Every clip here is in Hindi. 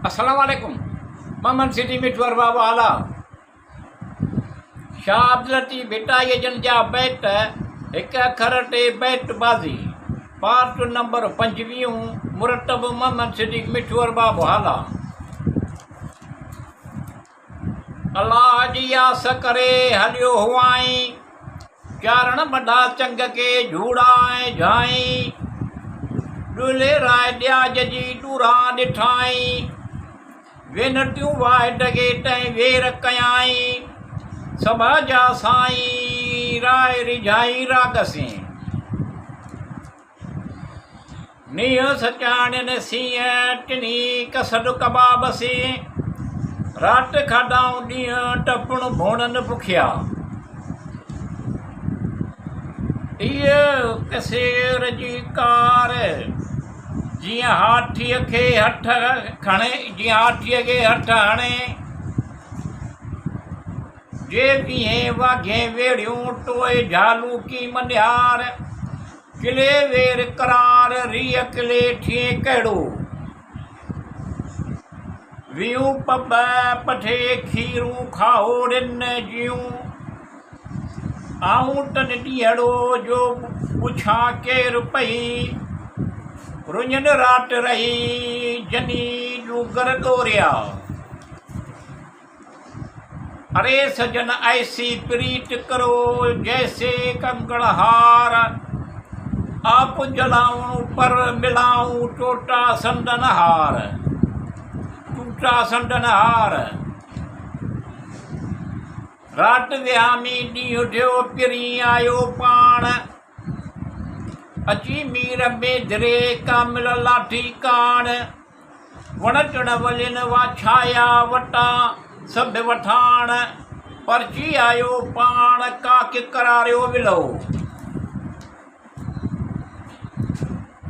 अस्सलामुअलैकुम। मोहम्मद सिटी मिठवर बाबा आला शाह अब्दुल लतीफ़ भिटाई जन जा बैट एक अखर टे बैट बाज़ी पार्ट नंबर 25 मुरतब मोहम्मद सिटी मिठवर बाबा आला। अल्लाह जी आस करे हलियो हुआई चारण बड़ा चंग के झूड़ा झाई डुले राय ॾियाज जी डूरा ॾिठाई वेनटियूं वाए डगे तैं वेर कयाई सभा जा साईं राय रिझाई राग से नीह सचाणन सीअ टिनी कसड कबाब से रात खाॾाऊं ॾींहं टपुण भोणन पुखिया इहो कसेर जी कार जीअं हाथीअ खे हथ खणे जीअं हाथीअ खे हथ हणे जे वीहें वाघे वेड़ियूं टोए झालू की मनिहार किले वेर करार रीह किले थिए कहिड़ो वियूं पब पठे खीरूं खाओड़िन जियूं आऊं तन ॾींहड़ो जो पुछां केरु पई रुञन रात रही जनी डूगर डोरिया अरे सजन ऐसी प्रीत करो जैसे कंगण हार आप जलाऊं पर मिलाऊं टूटा संदन हार रात विहामी ॾींहुं थियो पिरी आयो पाण अची मीर में धरे कामिल लाठी कान वण टिण वलिन वाछाया वटा सभु वठाण परची आयो पाण काक करारियो विलो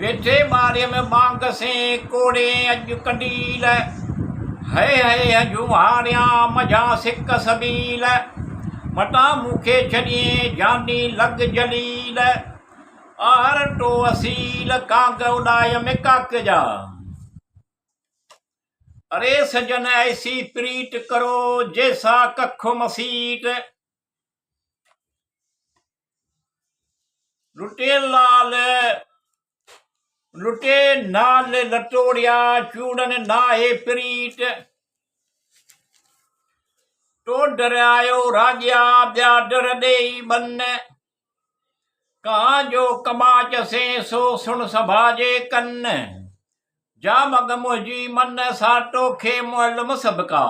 वेठे ॿारीअ में बांग से कोड़े अॼु कंडील है अजू हारिया मझा सिक सबील मटा मूंखे छॾिए जानी लग जलील आर टो असील काग उॾाय में काक जा अरे सजन ऐसी प्रीत करो जैसा कखो मसीट लुटे नाल लटोड़िया चूड़न नाहे प्रीत तो डरायो राजा ॿिया डर ॾेई बन कहाँ जो कमाच से सो सुन सभाजे कन जा मग मुंहिंजी मन साटो खे मुअलम सबका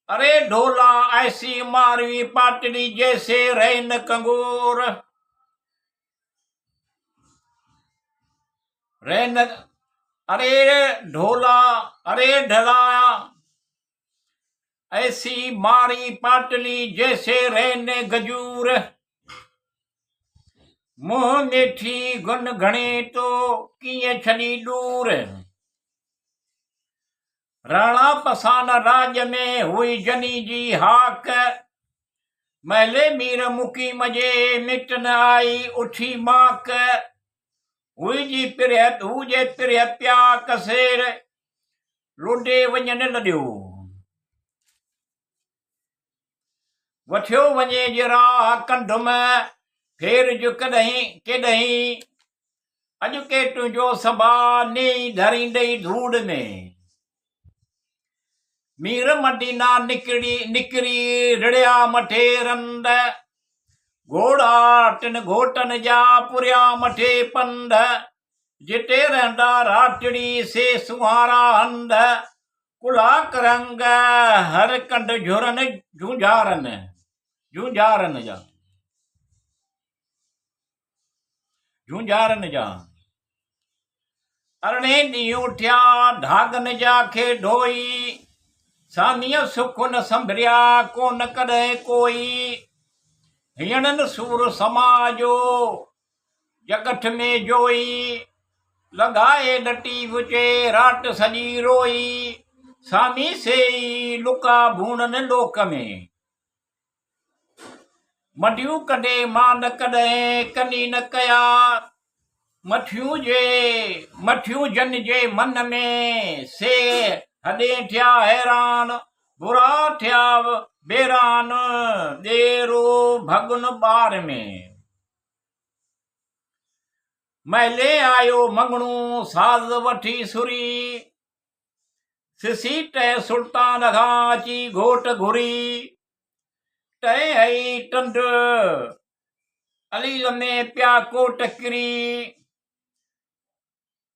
अरे ढोला ऐसी मारवी पाटली जैसे रैन कंगूर रैन अरे ढोला अरे ढला ऐसी मारी पाटली जैसे रहने गजूर मुँह मेठी गुन घणे तो किए छड़ी दूर राणा पसान राज में हुई जनी जी हाक महले मीर मुकी मजे मिट न आई उठी माक हुई जी पिरह प्या कसेर लुडे वञन लॾियो वठियो वञे जरा कंढ में फेर जो कॾहिं केॾहिं अॼु के तुंहिंजो सबा नी धरी ॾेई धूड़ में मीर मदीना निकिरी रिड़िया मथे रंद घोड़ा टिन घोटन जा पुरिया मथे पंध जिते रहंदा राटड़ी से सुहारा हंध कुला करंग हर कंड झुरन झूंझारन जा अरणे ॾींहं उठिया ढागन जा खे ढोई सामीअ सुख न संभरिया कोन कॾहिं कोई हींअरनि सूर समाजो जगठ में जोई लॻाए लटी विचे रात सॼी रोई सामी से लुका भूणन लोक में मडियूं कॾहिं मां न कॾहिं कनी न कया मठियूं जन जे मन में से हॾे थिया हैरान बुरा थिया बेरान ॾेरो भॻुन ॿार में मैले आयो मङणो साज़ वठी सुरी सिसी टह सुल्तान खां अची घोट घुरी टह आई टंड अलील में पिया कोट किरी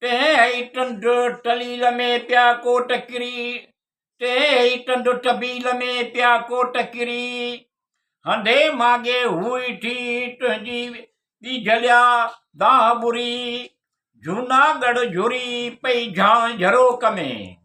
टह आई टंड टलील में पिया कोट किरी टह आई टंड टबील में पिया कोट किरी हंधे मागे हुई थी तुंहिंजी दी जलिया दाह बुरी जूनागढ़ झुरी पई झांझरोक में।